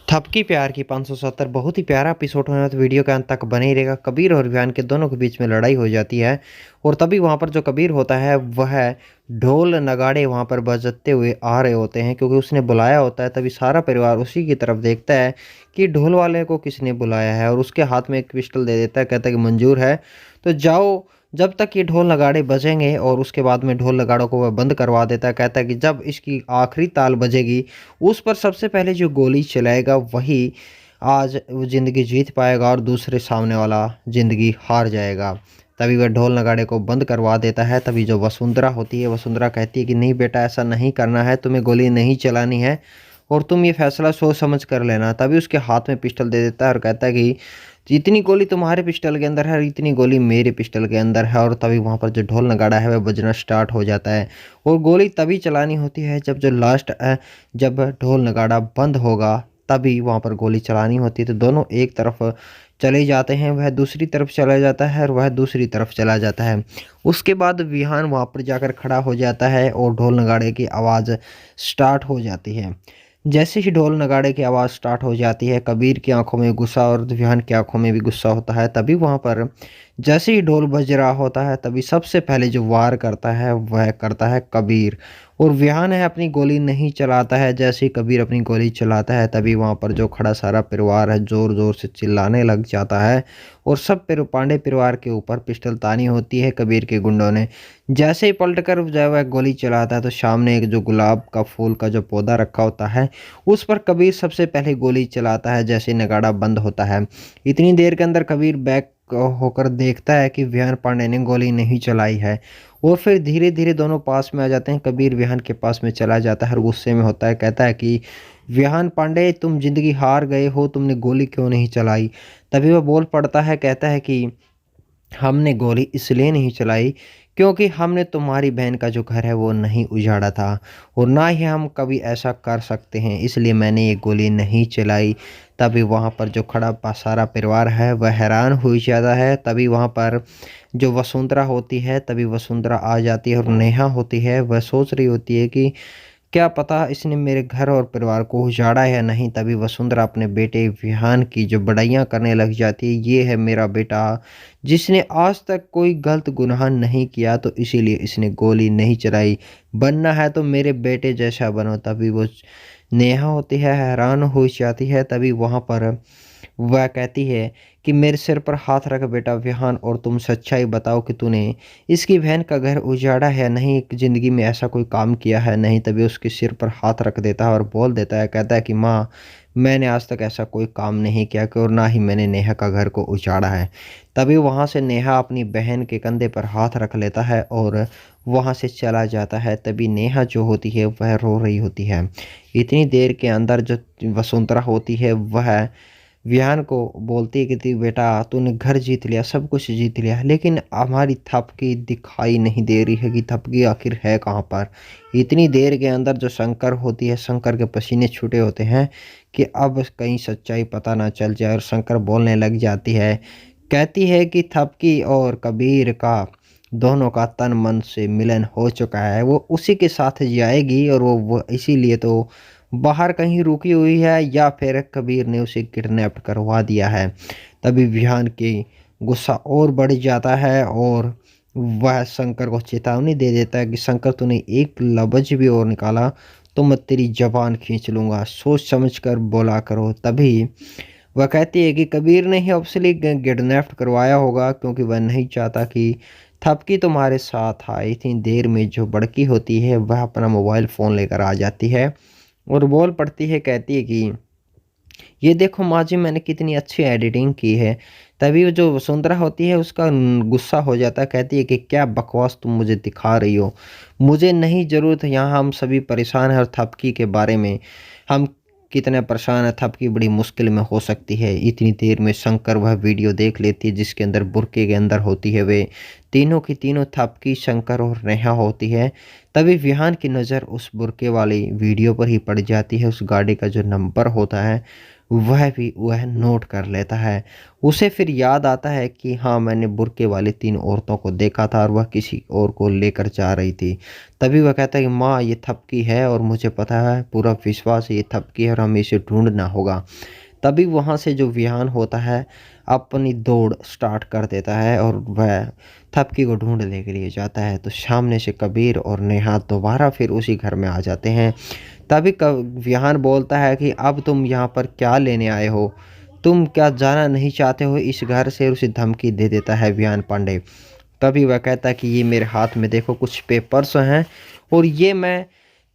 थपकी प्यार की 570 बहुत ही प्यारा एपिसोड होने तो वीडियो के अंत तक बने ही रहेगा। कबीर और विहान के दोनों के बीच में लड़ाई हो जाती है और तभी वहाँ पर जो कबीर होता है वह ढोल नगाड़े वहाँ पर बजते हुए आ रहे होते हैं क्योंकि उसने बुलाया होता है। तभी सारा परिवार उसी की तरफ देखता है कि ढोल वाले को किसने बुलाया है और उसके हाथ में एक पिस्टल दे देता है, कहता है कि मंजूर है तो जाओ। जब तक ये ढोल नगाड़े बजेंगे और उसके बाद में ढोल नगाड़ों को वह बंद करवा देता है। कहता है कि जब इसकी आखिरी ताल बजेगी उस पर सबसे पहले जो गोली चलाएगा वही आज वो ज़िंदगी जीत पाएगा और दूसरे सामने वाला ज़िंदगी हार जाएगा। तभी वह ढोल नगाड़े को बंद करवा देता है। तभी जो वसुंधरा होती है, वसुंधरा कहती है कि नहीं बेटा, ऐसा नहीं करना है, तुम्हें गोली नहीं चलानी है और तुम ये फैसला सोच समझ कर लेना। तभी उसके हाथ में पिस्टल दे देता है और कहता है कि जितनी गोली तुम्हारे पिस्टल के अंदर है इतनी गोली मेरे पिस्टल के अंदर है। और तभी वहाँ पर जो ढोल नगाड़ा है वह बजना स्टार्ट हो जाता है और गोली तभी चलानी होती है जब जो लास्ट जब ढोल नगाड़ा बंद होगा तभी वहाँ पर गोली चलानी होती है। तो दोनों एक तरफ चले जाते हैं, वह दूसरी तरफ चला जाता है और वह दूसरी तरफ चला जाता है। उसके बाद विहान वहाँ पर जाकर खड़ा हो जाता है और ढोल नगाड़े की आवाज़ स्टार्ट हो जाती है। जैसे ही ढोल नगाड़े की आवाज़ स्टार्ट हो जाती है, कबीर की आंखों में गुस्सा और विहान की आंखों में भी गुस्सा होता है। तभी वहाँ पर जैसे ही ढोल बज रहा होता है तभी सबसे पहले जो वार करता है वह करता है कबीर और विहान है अपनी गोली नहीं चलाता है। जैसे ही कबीर अपनी गोली चलाता है तभी वहाँ पर जो खड़ा सारा परिवार है ज़ोर ज़ोर से चिल्लाने लग जाता है और सब पांडे परिवार के ऊपर पिस्टल तानी होती है कबीर के गुंडों ने। जैसे ही पलटकर जो है वह गोली चलाता है तो सामने एक जो गुलाब का फूल का जो पौधा रखा होता है उस पर कबीर सबसे पहले गोली चलाता है जैसे नगाड़ा बंद होता है। इतनी देर के अंदर कबीर बैक होकर देखता है कि विहान पांडे ने गोली नहीं चलाई है और फिर धीरे धीरे दोनों पास में आ जाते हैं। कबीर विहान के पास में चला जाता है और गुस्से में होता है, कहता है कि विहान पांडे, तुम जिंदगी हार गए हो, तुमने गोली क्यों नहीं चलाई। तभी वह बोल पड़ता है, कहता है कि हमने गोली इसलिए नहीं चलाई क्योंकि हमने तुम्हारी बहन का जो घर है वो नहीं उजाड़ा था और ना ही हम कभी ऐसा कर सकते हैं, इसलिए मैंने ये गोली नहीं चलाई। तभी वहाँ पर जो खड़ा सारा परिवार है वह हैरान हो जाता है। तभी वहाँ पर जो वसुंधरा होती है, तभी वसुंधरा आ जाती है और नेहा होती है वह सोच रही होती है कि क्या पता इसने मेरे घर और परिवार को उजाड़ा है या नहीं। तभी वसुंधरा अपने बेटे विहान की जो बड़ाइयाँ करने लग जाती है, ये है मेरा बेटा जिसने आज तक कोई गलत गुनाह नहीं किया तो इसीलिए इसने गोली नहीं चलाई, बनना है तो मेरे बेटे जैसा बनो। तभी वो नेहा होती है हैरान हो जाती है। तभी वहाँ पर वह कहती है कि मेरे सिर पर हाथ रख बेटा विहान और तुम सच्चाई बताओ कि तूने इसकी बहन का घर उजाड़ा है नहीं, ज़िंदगी में ऐसा कोई काम किया है नहीं। तभी उसके सिर पर हाथ रख देता है और बोल देता है, कहता है कि माँ, मैंने आज तक ऐसा कोई काम नहीं किया कि और ना ही मैंने नेहा का घर को उजाड़ा है। तभी वहाँ से नेहा अपनी बहन के कंधे पर हाथ रख लेता है और वहाँ से चला जाता है। तभी नेहा जो होती है वह रो रही होती है। इतनी देर के अंदर जो वसुंधरा होती है वह विहान को बोलती है कि बेटा, तूने घर जीत लिया, सब कुछ जीत लिया, लेकिन हमारी थपकी दिखाई नहीं दे रही है कि थपकी आखिर है कहाँ पर। इतनी देर के अंदर जो शंकर होती है, शंकर के पसीने छूटे होते हैं कि अब कहीं सच्चाई पता ना चल जाए और शंकर बोलने लग जाती है, कहती है कि थपकी और कबीर का दोनों का तन मन से मिलन हो चुका है, वो उसी के साथ जाएगी और वो इसीलिए तो बाहर कहीं रुकी हुई है या फिर कबीर ने उसे किडनैप करवा दिया है। तभी विहान की गुस्सा और बढ़ जाता है और वह शंकर को चेतावनी दे देता है कि शंकर, तूने एक लफ्ज भी और निकाला तो मैं तेरी जबान खींच लूँगा, सोच समझ कर बोला करो। तभी वह कहती है कि कबीर ने ही ऑब्वियसली किडनैप करवाया होगा क्योंकि वह नहीं चाहता कि थपकी तुम्हारे साथ आए। इतनी देर में जो बड़की होती है वह अपना मोबाइल फ़ोन लेकर आ जाती है और बोल पड़ती है, कहती है कि ये देखो माँ जी, मैंने कितनी अच्छी एडिटिंग की है। तभी वो जो वसुंधरा होती है उसका गुस्सा हो जाता है, कहती है कि क्या बकवास तुम मुझे दिखा रही हो, मुझे नहीं ज़रूरत है, यहाँ हम सभी परेशान हैं और थपकी के बारे में हम कितने परेशान है, थपकी बड़ी मुश्किल में हो सकती है। इतनी देर में शंकर वह वीडियो देख लेती है जिसके अंदर बुरके के अंदर होती है वे तीनों की तीनों, थपकी, शंकर और नेहा होती है। तभी विहान की नज़र उस बुरके वाली वीडियो पर ही पड़ जाती है। उस गाड़ी का जो नंबर होता है वह नोट कर लेता है। उसे फिर याद आता है कि हाँ, मैंने बुर्के वाली 3 औरतों को देखा था और वह किसी और को लेकर जा रही थी। तभी वह कहता है कि माँ, ये थपकी है और मुझे पता है, पूरा विश्वास है ये थपकी है और हमें इसे ढूँढना होगा। तभी वहाँ से जो विहान होता है अपनी दौड़ स्टार्ट कर देता है और वह थपकी को ढूँढने के लिए जाता है। तो सामने से कबीर और नेहा दोबारा फिर उसी घर में आ जाते हैं। तभी विहान बोलता है कि अब तुम यहाँ पर क्या लेने आए हो? तुम क्या जाना नहीं चाहते हो इस घर से? उसे धमकी दे देता है विहान पांडे। तभी वह कहता है कि ये मेरे हाथ में देखो कुछ पेपर्स हैं और ये मैं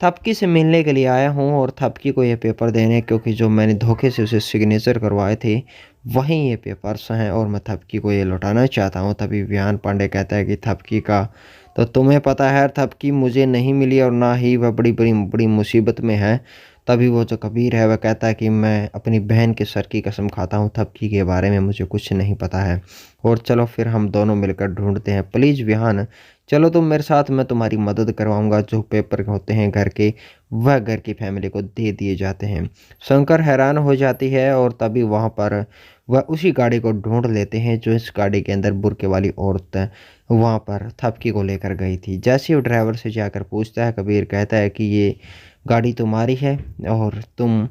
थपकी से मिलने के लिए आया हूँ और थपकी को ये पेपर देने, क्योंकि जो मैंने धोखे से उसे सिग्नेचर करवाए थे वहीं ये पेपर्स हैं और मैं थपकी को ये लौटाना चाहता हूँ। तभी विहान पांडे कहता है कि थपकी का तो तुम्हें पता है, थपकी मुझे नहीं मिली और ना ही वह बड़ी बड़ी बड़ी मुसीबत में है। तभी वो जो कबीर है वह कहता है कि मैं अपनी बहन के सर की कसम खाता हूँ, थपकी के बारे में मुझे कुछ नहीं पता है और चलो फिर हम दोनों मिलकर ढूंढते हैं। प्लीज़ विहान, चलो तुम मेरे साथ, मैं तुम्हारी मदद करवाऊंगा। जो पेपर होते हैं घर के, वह घर की फैमिली को दे दिए जाते हैं। शंकर हैरान हो जाती है और तभी वहाँ पर वह उसी गाड़ी को ढूंढ लेते हैं जो इस गाड़ी के अंदर बुर्के वाली औरत वहाँ पर थपकी को लेकर गई थी। जैसे ही वो ड्राइवर से जाकर पूछता है, कबीर कहता है कि ये गाड़ी तुम्हारी है और तुम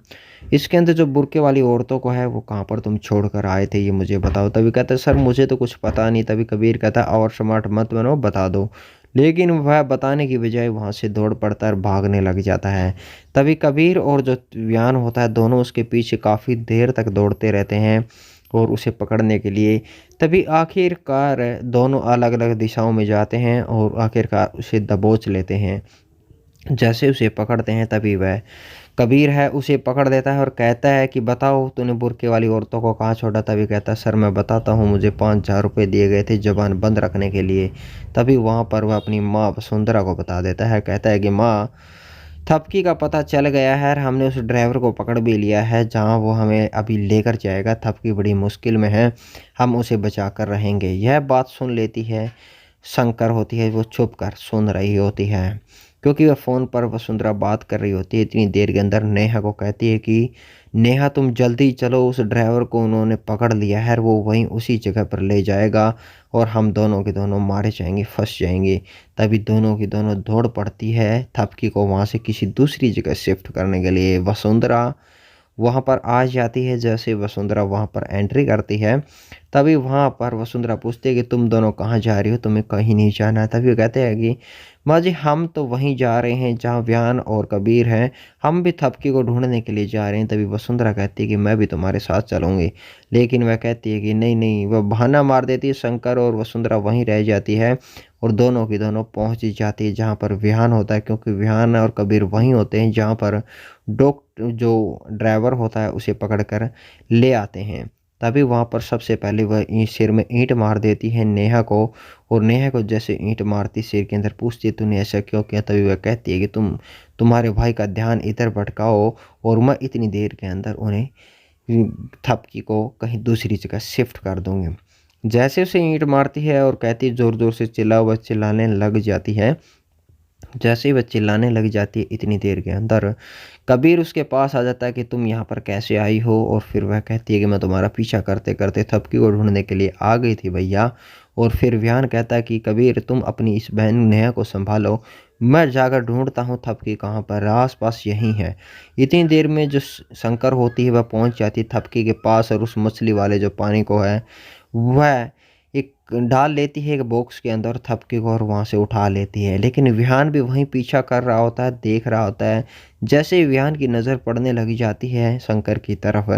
इसके अंदर जो बुर्के वाली औरतों को है वो कहाँ पर तुम छोड़कर आए थे, ये मुझे बताओ। तभी कहता है सर मुझे तो कुछ पता नहीं। तभी कबीर कहता है और स्मार्ट मत बनो, बता दो। लेकिन वह बताने की बजाय वहाँ से दौड़ पड़ता है और भागने लग जाता है। तभी कबीर और जो विहान होता है दोनों उसके पीछे काफ़ी देर तक दौड़ते रहते हैं और उसे पकड़ने के लिए। तभी आखिरकार दोनों अलग अलग दिशाओं में जाते हैं और आखिरकार उसे दबोच लेते हैं। जैसे उसे पकड़ते हैं तभी वह कबीर है उसे पकड़ देता है और कहता है कि बताओ तूने बुर्के वाली औरतों को कहाँ छोड़ा। तभी कहता है सर मैं बताता हूँ, मुझे 5,000 रुपये दिए गए थे ज़बान बंद रखने के लिए। तभी वहाँ पर वह अपनी माँ वसुंधरा को बता देता है। कहता है कि माँ, थपकी का पता चल गया है और हमने उस ड्राइवर को पकड़ भी लिया है जहाँ वो हमें अभी लेकर जाएगा। थपकी बड़ी मुश्किल में है, हम उसे बचा कर रहेंगे। यह बात सुन लेती है शंकर होती है, वो चुप कर सुन रही होती है क्योंकि वह फ़ोन पर वसुंधरा बात कर रही होती है। इतनी देर के अंदर नेहा को कहती है कि नेहा तुम जल्दी चलो, उस ड्राइवर को उन्होंने पकड़ लिया है, वो वहीं उसी जगह पर ले जाएगा और हम दोनों के दोनों मारे जाएंगे, फंस जाएंगे। तभी दोनों की दोनों दौड़ पड़ती है थपकी को वहाँ से किसी दूसरी जगह शिफ्ट करने के लिए। वसुंधरा वहाँ पर आ जाती है। जैसे वसुंधरा वहाँ पर एंट्री करती है तभी वहाँ पर वसुंधरा पूछती है कि तुम दोनों कहाँ जा रही हो, तुम्हें कहीं नहीं जाना है। तभी वो कहते हैं कि माँ जी हम तो वहीं जा रहे हैं जहाँ विहान और कबीर हैं, हम भी थपकी को ढूंढने के लिए जा रहे हैं। तभी वसुंधरा कहती है कि मैं भी तुम्हारे साथ चलूँगी, लेकिन वह कहती है कि नहीं नहीं। वह बहाना मार देती है। शंकर और वसुंधरा वहीं रह जाती है और दोनों की दोनों पहुँच जाती है जहाँ पर विहान होता है, क्योंकि विहान और कबीर वहीं होते हैं जहाँ पर जो ड्राइवर होता है उसे पकड़कर ले आते हैं। तभी वहाँ पर सबसे पहले वह सिर में ईंट मार देती है नेहा को और नेहा को जैसे ईंट मारती सिर के अंदर पूछती है तूने ऐसा क्यों किया। तभी वह कहती है कि तुम्हारे भाई का ध्यान इधर भटकाओ और मैं इतनी देर के अंदर उन्हें थपकी को कहीं दूसरी जगह शिफ्ट कर दूंगी। जैसे उसे ईंट मारती है और कहती है ज़ोर ज़ोर से चिल्लाओ, वह चिल्लाने लग जाती है। जैसे ही वह चिल्लाने लग जाती है इतनी देर के अंदर कबीर उसके पास आ जाता है कि तुम यहाँ पर कैसे आई हो। और फिर वह कहती है कि मैं तुम्हारा पीछा करते करते थपकी को ढूंढने के लिए आ गई थी भैया। और फिर विहान कहता है कि कबीर तुम अपनी इस बहन नेहा को संभालो, मैं जाकर ढूंढता हूँ थपकी कहाँ पर, आस पास यहीं है। इतनी देर में जो शंकर होती है वह पहुँच जाती है थपकी के पास और उस मछली वाले जो पानी को है वह एक डाल लेती है एक बॉक्स के अंदर थपकी को और वहाँ से उठा लेती है। लेकिन विहान भी वहीं पीछा कर रहा होता है, देख रहा होता है। जैसे ही विहान की नज़र पड़ने लगी जाती है शंकर की तरफ,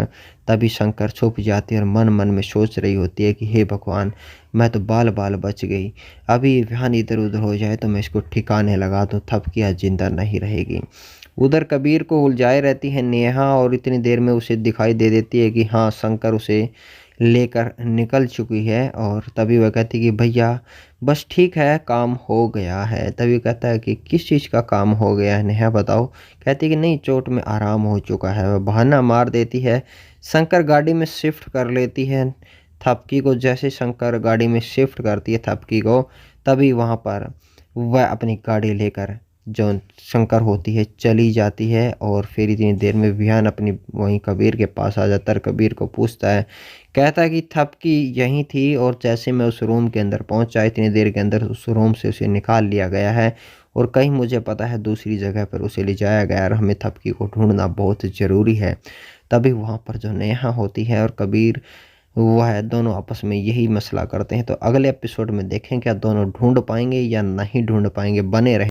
तभी शंकर छुप जाती है और मन मन में सोच रही होती है कि हे भगवान, मैं तो बाल बाल बच गई। अभी विहान इधर उधर हो जाए तो मैं इसको ठिकाने लगा दूँ, थपकी आज जिंदा नहीं रहेगी। उधर कबीर को उलझाए रहती है नेहा और इतनी देर में उसे दिखाई दे देती है कि हाँ शंकर उसे लेकर निकल चुकी है। और तभी वह कहती है कि भैया बस ठीक है, काम हो गया है। तभी कहता है कि किस चीज़ का काम हो गया है नेहा बताओ। कहती है कि नहीं, चोट में आराम हो चुका है। वह बहाना मार देती है। शंकर गाड़ी में शिफ्ट कर लेती है थपकी को। जैसे शंकर गाड़ी में शिफ्ट करती है थपकी को तभी वहाँ पर वह अपनी गाड़ी लेकर जो शंकर होती है चली जाती है और फिर इतनी देर में विहान अपनी वहीं कबीर के पास आ जाता है। कबीर को पूछता है, कहता है कि थपकी यहीं थी और जैसे मैं उस रूम के अंदर पहुंचा इतनी देर के अंदर उस रूम से उसे निकाल लिया गया है और कहीं मुझे पता है दूसरी जगह पर उसे ले जाया गया और हमें थपकी को ढूंढना बहुत ज़रूरी है। तभी वहाँ पर जो नेहा होती है और कबीर वह दोनों आपस में यही मसला करते हैं। तो अगले एपिसोड में देखें क्या दोनों ढूंढ पाएंगे या नहीं ढूंढ पाएंगे। बने रहें।